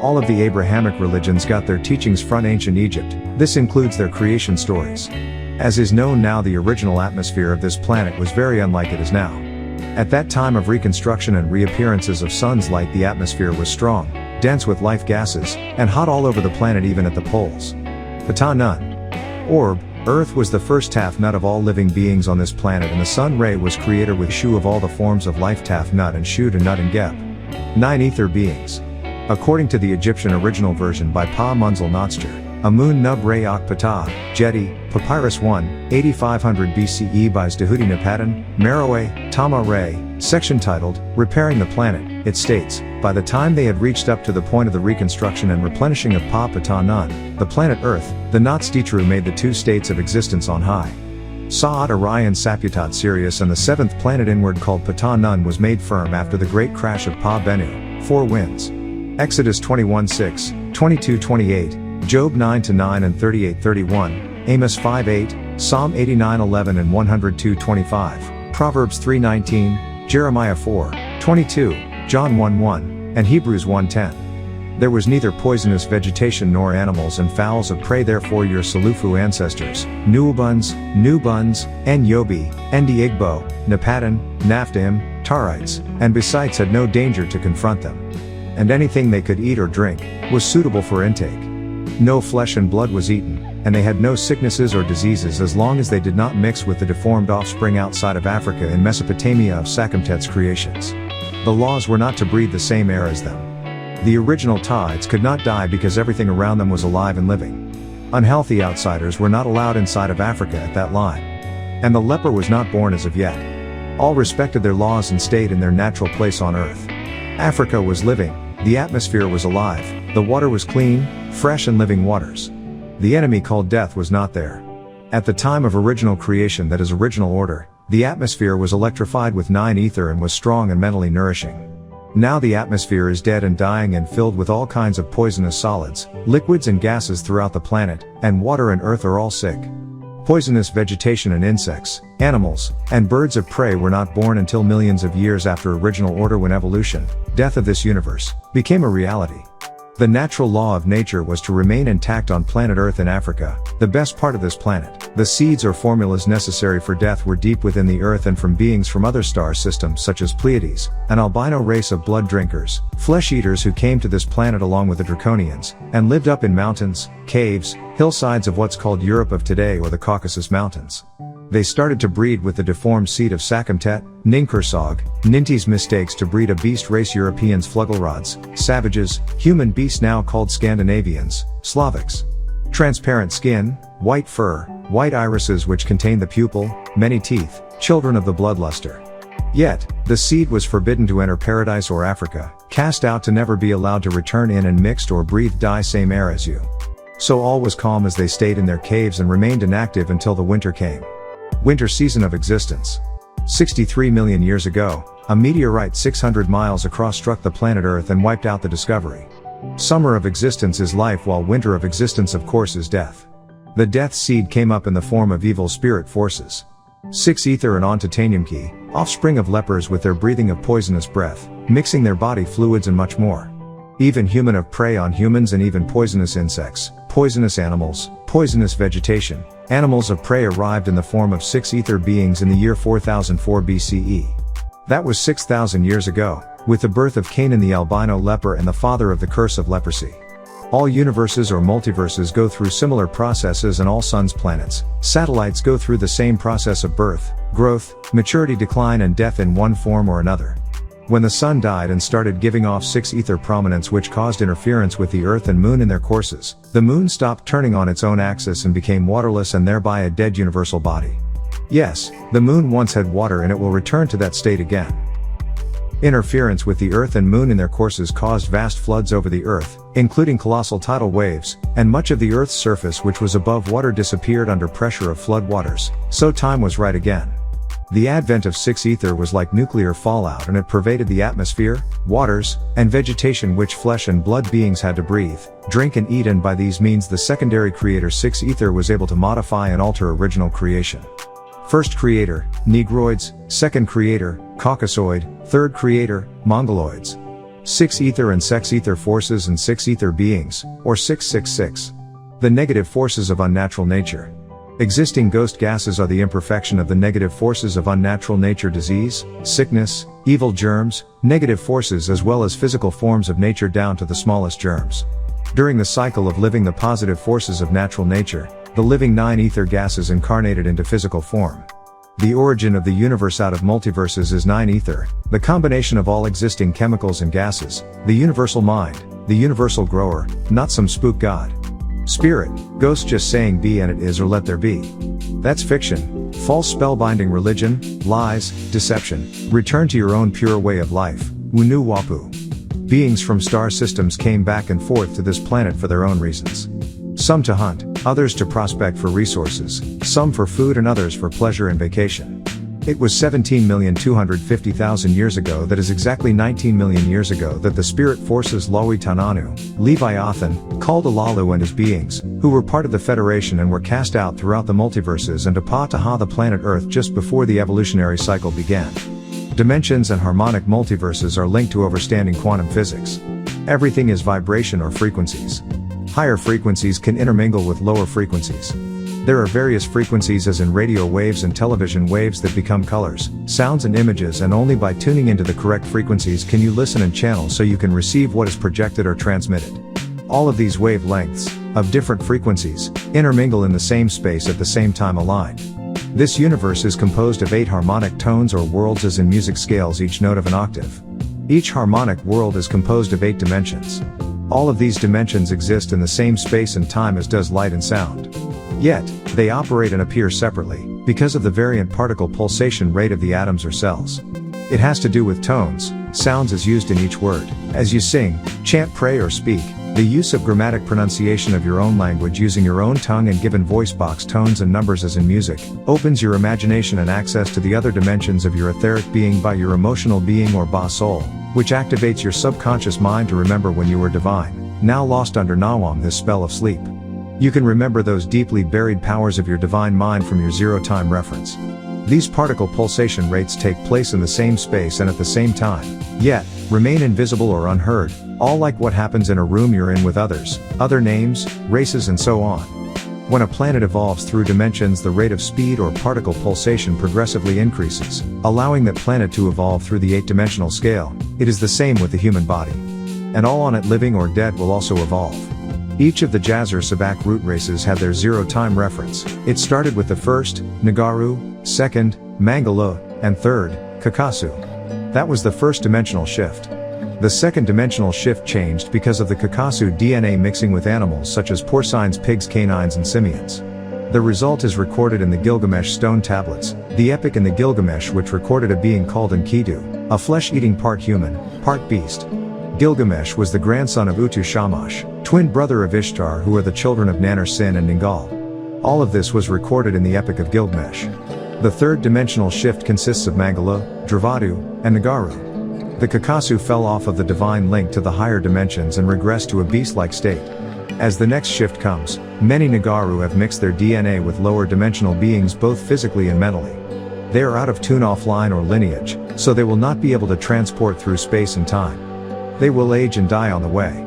All of the Abrahamic religions got their teachings from ancient Egypt. This includes their creation stories. As is known now, the original atmosphere of this planet was very unlike it is now. At that time of reconstruction and reappearances of sun's light, the atmosphere was strong, dense with life gases, and hot all over the planet, even at the poles. Ptah-Nun. Orb. Earth was the first Taf-Nut of all living beings on this planet, and the sun Re was creator with Shu of all the forms of life, Taf-Nut and Shu to Nut and Geb. 9 ether beings. According to the Egyptian original version by Pa Munzil Notzger, Amun Nub Re Ak Ptah, Jeti, Papyrus 1, 8500 BCE by Zdahudi Napatan, Meroe, Tama Re, section titled, Repairing the Planet, it states, by the time they had reached up to the point of the reconstruction and replenishing of Pa Ptah-Nun, the planet Earth, the Nots Ditru made the 2 states of existence on high. Sa'at Orion Saputat Sirius, and the 7th planet inward called Ptah-Nun was made firm after the great crash of Pa Bennu, 4 winds. Exodus 21:6, 22:28, Job 9-9 and 38:31, Amos 5:8, Psalm 89:11 and 102:25, Proverbs 3:19, Jeremiah 4:22, John 1:1, and Hebrews 1:10. There was neither poisonous vegetation nor animals and fowls of prey, therefore your Salufu ancestors, Nuubuns, Nubuns, Enyobi, Endiigbo, Napatan, Naphtahim, Tarites, and Besites had no danger to confront them. And anything they could eat or drink was suitable for intake. No flesh and blood was eaten, and they had no sicknesses or diseases as long as they did not mix with the deformed offspring outside of Africa in Mesopotamia of Sakamtet's creations. The laws were not to breathe the same air as them. The original Taites could not die because everything around them was alive and living. Unhealthy outsiders were not allowed inside of Africa at that line. And the leper was not born as of yet. All respected their laws and stayed in their natural place on earth. Africa was living, the atmosphere was alive, the water was clean, fresh and living waters. The enemy called death was not there. At the time of original creation, that is original order, the atmosphere was electrified with 9 ether and was strong and mentally nourishing. Now the atmosphere is dead and dying and filled with all kinds of poisonous solids, liquids and gases throughout the planet, and water and earth are all sick. Poisonous vegetation and insects, animals, and birds of prey were not born until millions of years after original order, when evolution, death of this universe, became a reality. The natural law of nature was to remain intact on planet Earth in Africa, the best part of this planet. The seeds or formulas necessary for death were deep within the earth and from beings from other star systems such as Pleiades, an albino race of blood drinkers, flesh-eaters who came to this planet along with the Draconians, and lived up in mountains, caves, hillsides of what's called Europe of today or the Caucasus Mountains. They started to breed with the deformed seed of Sakamtet, Ninkursag, Ninti's mistakes to breed a beast race, Europeans, Flugelrods, savages, human beasts now called Scandinavians, Slavics. Transparent skin, white fur, white irises which contain the pupil, many teeth, children of the bloodluster. Yet, the seed was forbidden to enter paradise or Africa, cast out to never be allowed to return in, and mixed or breathed die same air as you. So all was calm as they stayed in their caves and remained inactive until the winter came. Winter season of existence. 63 million years ago, a meteorite 600 miles across struck the planet Earth and wiped out the Discovery. Summer of existence is life, while winter of existence of course is death. The death seed came up in the form of evil spirit forces. 6 ether and on titanium key, offspring of lepers with their breathing of poisonous breath, mixing their body fluids and much more. Even human of prey on humans, and even poisonous insects, poisonous animals, poisonous vegetation. Animals of prey arrived in the form of 6 ether beings in the year 4004 BCE. That was 6,000 years ago, with the birth of Canaan the albino leper and the father of the curse of leprosy. All universes or multiverses go through similar processes, and all suns, planets, satellites go through the same process of birth, growth, maturity, decline and death in one form or another. When the sun died and started giving off 6 ether prominence which caused interference with the earth and moon in their courses, the moon stopped turning on its own axis and became waterless and thereby a dead universal body. Yes, the moon once had water and it will return to that state again. Interference with the earth and moon in their courses caused vast floods over the earth, including colossal tidal waves, and much of the earth's surface which was above water disappeared under pressure of flood waters, so time was right again. The advent of 6 ether was like nuclear fallout, and it pervaded the atmosphere, waters, and vegetation which flesh and blood beings had to breathe, drink and eat, and by these means the secondary creator 6 ether was able to modify and alter original creation. First creator, Negroids, second creator, Caucasoid, third creator, Mongoloids. 6 ether and sex ether forces and 6 ether beings, or 666. The negative forces of unnatural nature. Existing ghost gases are the imperfection of the negative forces of unnatural nature: disease, sickness, evil germs, negative forces, as well as physical forms of nature down to the smallest germs. During the cycle of living, the positive forces of natural nature, the living 9 ether gases incarnated into physical form. The origin of the universe out of multiverses is 9 ether, the combination of all existing chemicals and gases, the universal mind, the universal grower, not some spook god. Spirit, ghost just saying be and it is, or let there be. That's fiction, false spellbinding religion, lies, deception. Return to your own pure way of life, Wu-Nu Wapu. Beings from star systems came back and forth to this planet for their own reasons. Some to hunt, others to prospect for resources, some for food and others for pleasure and vacation. It was 17,250,000 years ago, that is exactly 19 million years ago, that the spirit forces Lawi Tananu, Leviathan, called Alalu and his beings, who were part of the Federation and were cast out throughout the multiverses and to Pataha, the planet Earth, just before the evolutionary cycle began. Dimensions and harmonic multiverses are linked to overstanding quantum physics. Everything is vibration or frequencies. Higher frequencies can intermingle with lower frequencies. There are various frequencies, as in radio waves and television waves, that become colors, sounds and images, and only by tuning into the correct frequencies can you listen and channel so you can receive what is projected or transmitted. All of these wavelengths, of different frequencies, intermingle in the same space at the same time aligned. This universe is composed of 8 harmonic tones or worlds, as in music scales, each note of an octave. Each harmonic world is composed of 8 dimensions. All of these dimensions exist in the same space and time as does light and sound. Yet, they operate and appear separately, because of the variant particle pulsation rate of the atoms or cells. It has to do with tones, sounds as used in each word. As you sing, chant, pray or speak, the use of grammatic pronunciation of your own language using your own tongue and given voice box tones and numbers as in music, opens your imagination and access to the other dimensions of your etheric being by your emotional being or Ba soul, which activates your subconscious mind to remember when you were divine, now lost under Nawam, this spell of sleep. You can remember those deeply buried powers of your divine mind from your zero-time reference. These particle pulsation rates take place in the same space and at the same time, yet, remain invisible or unheard, all like what happens in a room you're in with others, other names, races and so on. When a planet evolves through dimensions, the rate of speed or particle pulsation progressively increases, allowing that planet to evolve through the 8-dimensional scale. It is the same with the human body. And all on it, living or dead, will also evolve. Each of the Jazz or Sabak root races had their zero-time reference. It started with the first, Nagaru, second, Mangala, and third, Kakasu. That was the first dimensional shift. The second dimensional shift changed because of the Kakasu DNA mixing with animals such as porcines, pigs, canines, and simians. The result is recorded in the Gilgamesh stone tablets, the epic in the Gilgamesh, which recorded a being called Enkidu, a flesh-eating part human, part beast. Gilgamesh was the grandson of Utu Shamash, twin brother of Ishtar, who are the children of Nanar Sin and Ningal. All of this was recorded in the Epic of Gilgamesh. The third dimensional shift consists of Mangala, Dravadu, and Nagaru. The Kakasu fell off of the divine link to the higher dimensions and regressed to a beast-like state. As the next shift comes, many Nagaru have mixed their DNA with lower dimensional beings, both physically and mentally. They are out of tune, offline or lineage, so they will not be able to transport through space and time. They will age and die on the way.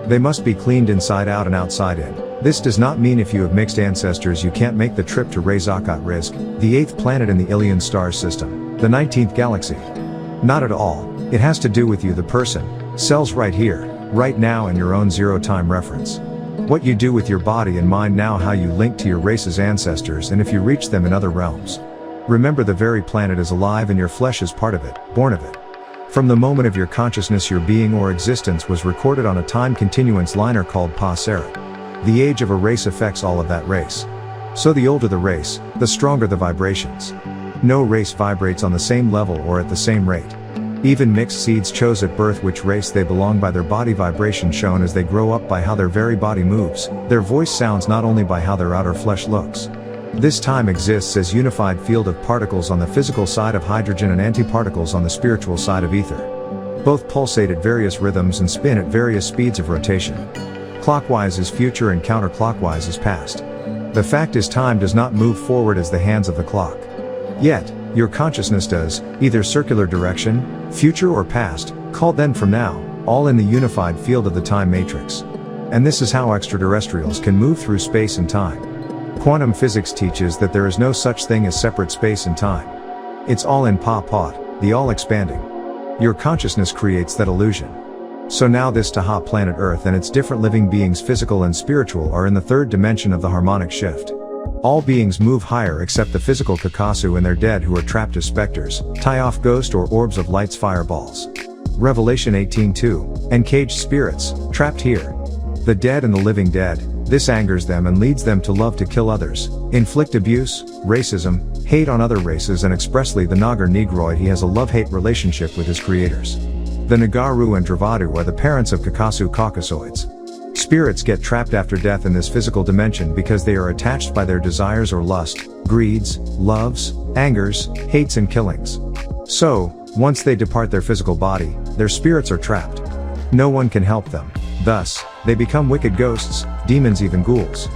They must be cleaned inside out and outside in. This does not mean if you have mixed ancestors you can't make the trip to Rezakat Rizq, the 8th planet in the Ilian star system, the 19th galaxy. Not at all. It has to do with you, the person, cells right here, right now, in your own zero-time reference. What you do with your body and mind now, how you link to your race's ancestors, and if you reach them in other realms. Remember, the very planet is alive and your flesh is part of it, born of it. From the moment of your consciousness, your being or existence was recorded on a time continuance liner called Pa Sarat. The age of a race affects all of that race. So the older the race, the stronger the vibrations. No race vibrates on the same level or at the same rate. Even mixed seeds chose at birth which race they belong by their body vibration, shown as they grow up by how their very body moves, their voice sounds, not only by how their outer flesh looks. This time exists as unified field of particles on the physical side of hydrogen and antiparticles on the spiritual side of ether. Both pulsate at various rhythms and spin at various speeds of rotation. Clockwise is future and counterclockwise is past. The fact is, time does not move forward as the hands of the clock. Yet, your consciousness does, either circular direction, future or past, Called then from now, all in the unified field of the time matrix. And this is how extraterrestrials can move through space and time. Quantum physics teaches that there is no such thing as separate space and time. It's all in Pa-Pot, the all-expanding. Your consciousness creates that illusion. So now this Taha planet Earth and its different living beings, physical and spiritual, are in the third dimension of the harmonic shift. All beings move higher except the physical Kakasu and their dead, who are trapped as specters, tie-off ghost or orbs of light's fireballs. Revelation 18:2, and caged spirits, trapped here. The dead and the living dead, this angers them and leads them to love to kill others, inflict abuse, racism, hate on other races, and expressly the Nagar Negroid, he has a love-hate relationship with his creators. The Nagaru and Dravadu are the parents of Kakasu Caucasoids. Spirits get trapped after death in this physical dimension because they are attached by their desires or lust, greeds, loves, angers, hates and killings. So, once they depart their physical body, their spirits are trapped. No one can help them. Thus, they become wicked ghosts, demons, even ghouls.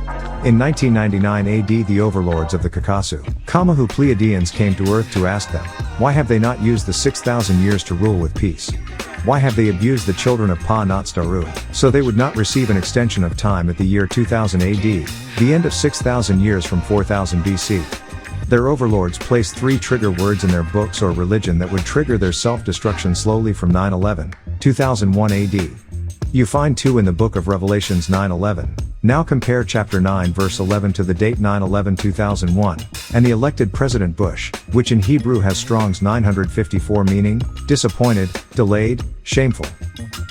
In 1999 AD, the overlords of the Kakasu, Kamahu Pleiadians, came to Earth to ask them, why have they not used the 6,000 years to rule with peace? Why have they abused the children of Pa-Nat-Staru, so they would not receive an extension of time at the year 2000 AD, the end of 6,000 years from 4000 BC? Their overlords placed 3 trigger words in their books or religion that would trigger their self-destruction slowly from 9/11, 2001 AD. You find 2 in the book of Revelations 9/11. Now compare chapter 9 verse 11 to the date 9/11/2001, and the elected President Bush, which in Hebrew has Strong's 954 meaning, disappointed, delayed, shameful.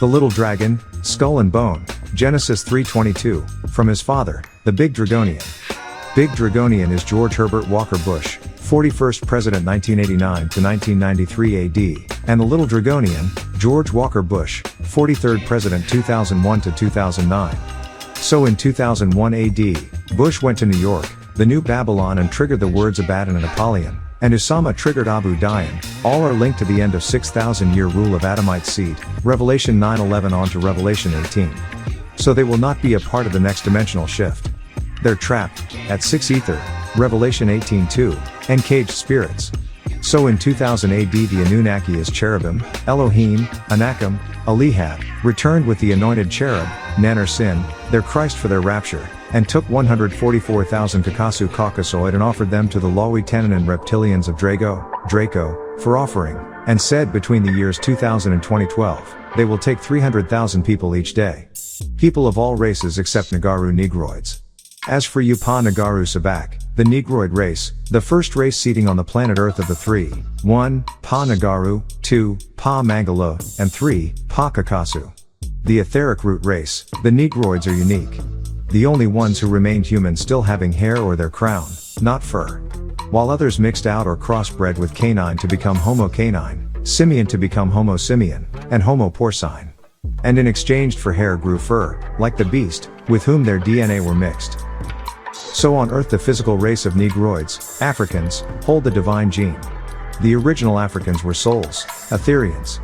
The little dragon, skull and bone, Genesis 3:22, from his father, the Big Dragonian. Big Dragonian is George Herbert Walker Bush, 41st President 1989 to 1993 AD, and the Little Dragonian, George Walker Bush, 43rd President 2001 to 2009. So in 2001 AD, Bush went to New York, the New Babylon, and triggered the words Abaddon and Apollyon, and Usama triggered Abu Dayan. All are linked to the end of 6,000-year rule of Adamite seed, Revelation 9:11 on to Revelation 18. So they will not be a part of the next dimensional shift. They're trapped, at 6 ether, Revelation 18:2, and caged spirits. So in 2000 AD the Anunnaki as cherubim, Elohim, Anakim, Alihad, returned with the anointed cherub, Nanarsin, their Christ for their rapture, and took 144,000 Kakasu Caucasoid and offered them to the Lawi Tenon and reptilians of Draco, for offering, and said between the years 2000 and 2012, they will take 300,000 people each day. People of all races except Nagaru Negroids. As for Yupa Nagaru Sabak, the Negroid race, the first race seating on the planet Earth of the 3, 1, Pa Nagaru, 2, Pa Mangala, and 3, Pa Kakasu. The etheric root race, the Negroids are unique. The only ones who remained human, still having hair or their crown, not fur. While others mixed out or crossbred with canine to become Homo canine, simian to become Homo simian, and Homo porcine. And in exchange for hair grew fur, like the beast, with whom their DNA were mixed. So on Earth the physical race of Negroids, Africans, hold the divine gene. The original Africans were souls, Etherians.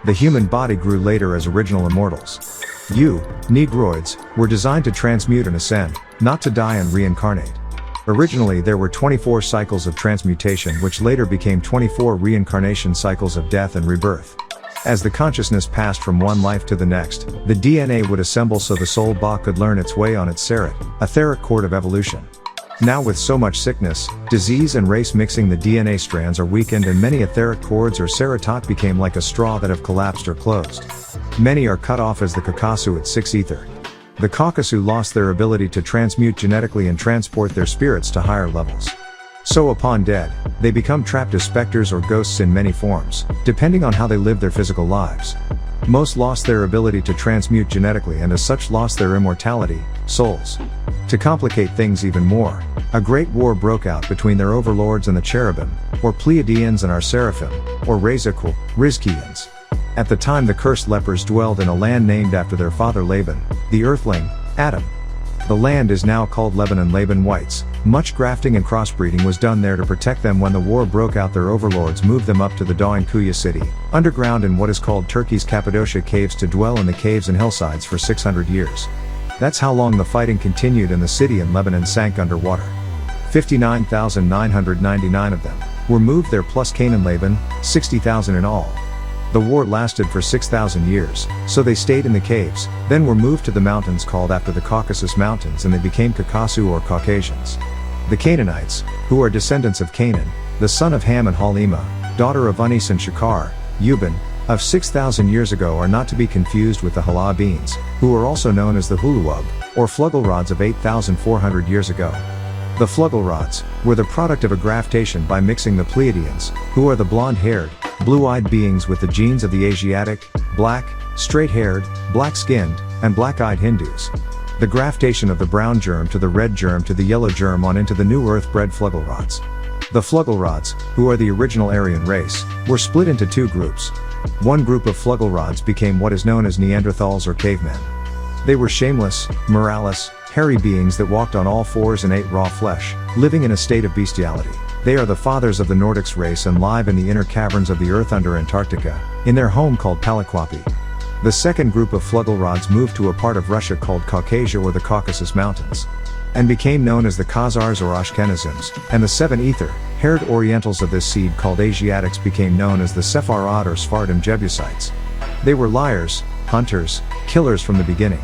The human body grew later as original immortals. You, Negroids, were designed to transmute and ascend, not to die and reincarnate. Originally there were 24 cycles of transmutation, which later became 24 reincarnation cycles of death and rebirth. As the consciousness passed from one life to the next, the DNA would assemble so the soul Ba could learn its way on its Sarat, etheric cord of evolution. Now with so much sickness, disease and race mixing, the DNA strands are weakened and many etheric cords or Saratot became like a straw that have collapsed or closed. Many are cut off as the Kakasu at 6 ether. The Caucasu lost their ability to transmute genetically and transport their spirits to higher levels. So upon dead, they become trapped as specters or ghosts in many forms, depending on how they live their physical lives. Most lost their ability to transmute genetically and as such lost their immortality, souls. To complicate things even more, a great war broke out between their overlords and the cherubim, or Pleiadians, and our seraphim, or Rezakul, Rizkians. At the time the cursed lepers dwelled in a land named after their father Laban, the earthling, Adam. The land is now called Lebanon. Laban whites. Much grafting and crossbreeding was done there to protect them. When the war broke out, their overlords moved them up to the Dawn Kuya city, underground in what is called Turkey's Cappadocia caves, to dwell in the caves and hillsides for 600 years. That's how long the fighting continued, and the city in Lebanon sank underwater. 59,999 of them were moved there, plus Canaan Laban, 60,000 in all. The war lasted for 6,000 years, so they stayed in the caves, then were moved to the mountains called after the Caucasus Mountains, and they became Caucasu or Caucasians. The Canaanites, who are descendants of Canaan, the son of Ham and Halima, daughter of Unis and Shakar, Euban, of 6,000 years ago, are not to be confused with the Hala beings, who are also known as the Huluwub, or Flugelrods of 8,400 years ago. The Flugelrods were the product of a graftation by mixing the Pleiadians, who are the blonde-haired, blue-eyed beings with the genes of the Asiatic, black, straight-haired, black-skinned, and black-eyed Hindus. The graftation of the brown germ to the red germ to the yellow germ on into the new earth-bred Flugelrods. The Flugelrods, who are the original Aryan race, were split into two groups. One group of Flugelrods became what is known as Neanderthals or cavemen. They were shameless, moralless, hairy beings that walked on all fours and ate raw flesh, living in a state of bestiality. They are the fathers of the Nordics race and live in the inner caverns of the earth under Antarctica, in their home called Palaquapi. The second group of Flugelrods moved to a part of Russia called Caucasia or the Caucasus Mountains, and became known as the Khazars or Ashkenazims, and the seven ether-haired Orientals of this seed called Asiatics became known as the Sepharad or Sephardim Jebusites. They were liars, hunters, killers from the beginning.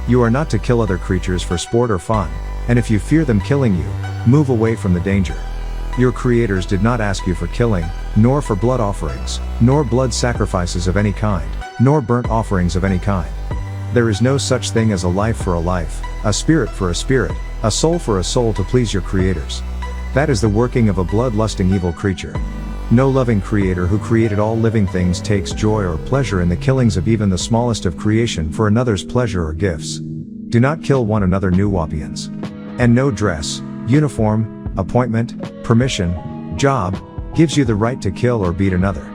You are not to kill other creatures for sport or fun, and if you fear them killing you, move away from the danger. Your creators did not ask you for killing, nor for blood offerings, nor blood sacrifices of any kind, nor burnt offerings of any kind. There is no such thing as a life for a life, a spirit for a spirit, a soul for a soul to please your creators. That is the working of a blood-lusting evil creature. No loving creator who created all living things takes joy or pleasure in the killings of even the smallest of creation for another's pleasure or gifts. Do not kill one another, Nuwapians. And no dress, uniform, appointment, permission, job, gives you the right to kill or beat another.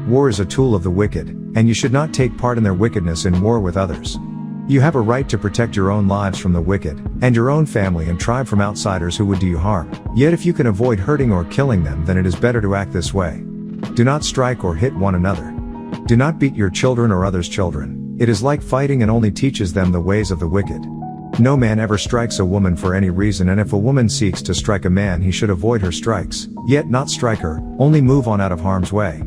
War is a tool of the wicked, and you should not take part in their wickedness in war with others. You have a right to protect your own lives from the wicked, and your own family and tribe from outsiders who would do you harm. Yet if you can avoid hurting or killing them, then it is better to act this way. Do not strike or hit one another. Do not beat your children or others' children. It is like fighting and only teaches them the ways of the wicked. No man ever strikes a woman for any reason, and if a woman seeks to strike a man, he should avoid her strikes, yet not strike her, only move on out of harm's way.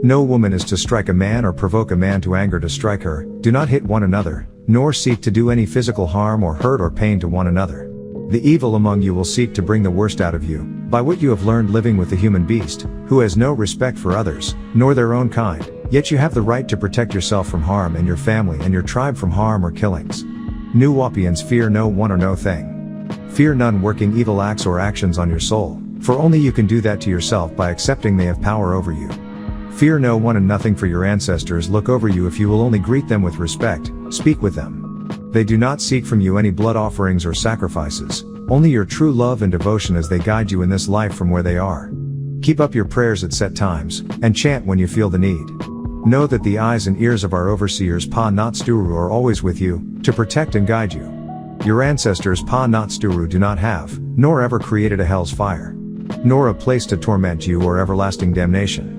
No woman is to strike a man or provoke a man to anger to strike her. Do not hit one another, nor seek to do any physical harm or hurt or pain to one another. The evil among you will seek to bring the worst out of you, by what you have learned living with the human beast, who has no respect for others, nor their own kind, yet you have the right to protect yourself from harm and your family and your tribe from harm or killings. Nuwapians, fear no one or no thing. Fear none working evil acts or actions on your soul, for only you can do that to yourself by accepting they have power over you. Fear no one and nothing, for your ancestors look over you if you will only greet them with respect, speak with them. They do not seek from you any blood offerings or sacrifices, only your true love and devotion as they guide you in this life from where they are. Keep up your prayers at set times, and chant when you feel the need. Know that the eyes and ears of our overseers Pa-Nat-Sturu are always with you, to protect and guide you. Your ancestors Pa-Nat-Sturu do not have, nor ever created a hell's fire, nor a place to torment you or everlasting damnation.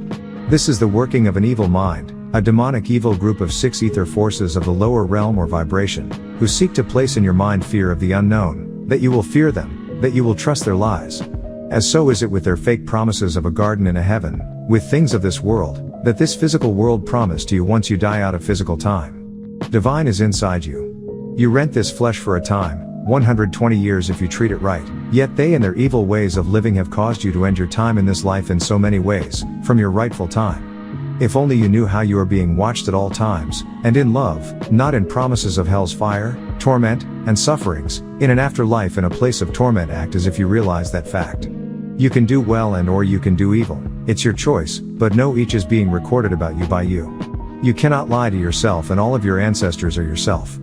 This is the working of an evil mind, a demonic evil group of 6 ether forces of the lower realm or vibration, who seek to place in your mind fear of the unknown, that you will fear them, that you will trust their lies. As so is it with their fake promises of a garden in a heaven, with things of this world, that this physical world promised to you once you die out of physical time. Divine is inside you. You rent this flesh for a time, 120 years if you treat it right, yet they and their evil ways of living have caused you to end your time in this life in so many ways, from your rightful time. If only you knew how you are being watched at all times, and in love, not in promises of hell's fire, torment, and sufferings, in an afterlife in a place of torment. Act as if you realize that fact. You can do well and or you can do evil, it's your choice, but know each is being recorded about you by you. You cannot lie to yourself, and all of your ancestors are yourself.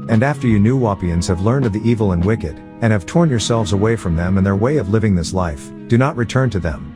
And after you Nuwapians have learned of the evil and wicked, and have torn yourselves away from them and their way of living this life, do not return to them.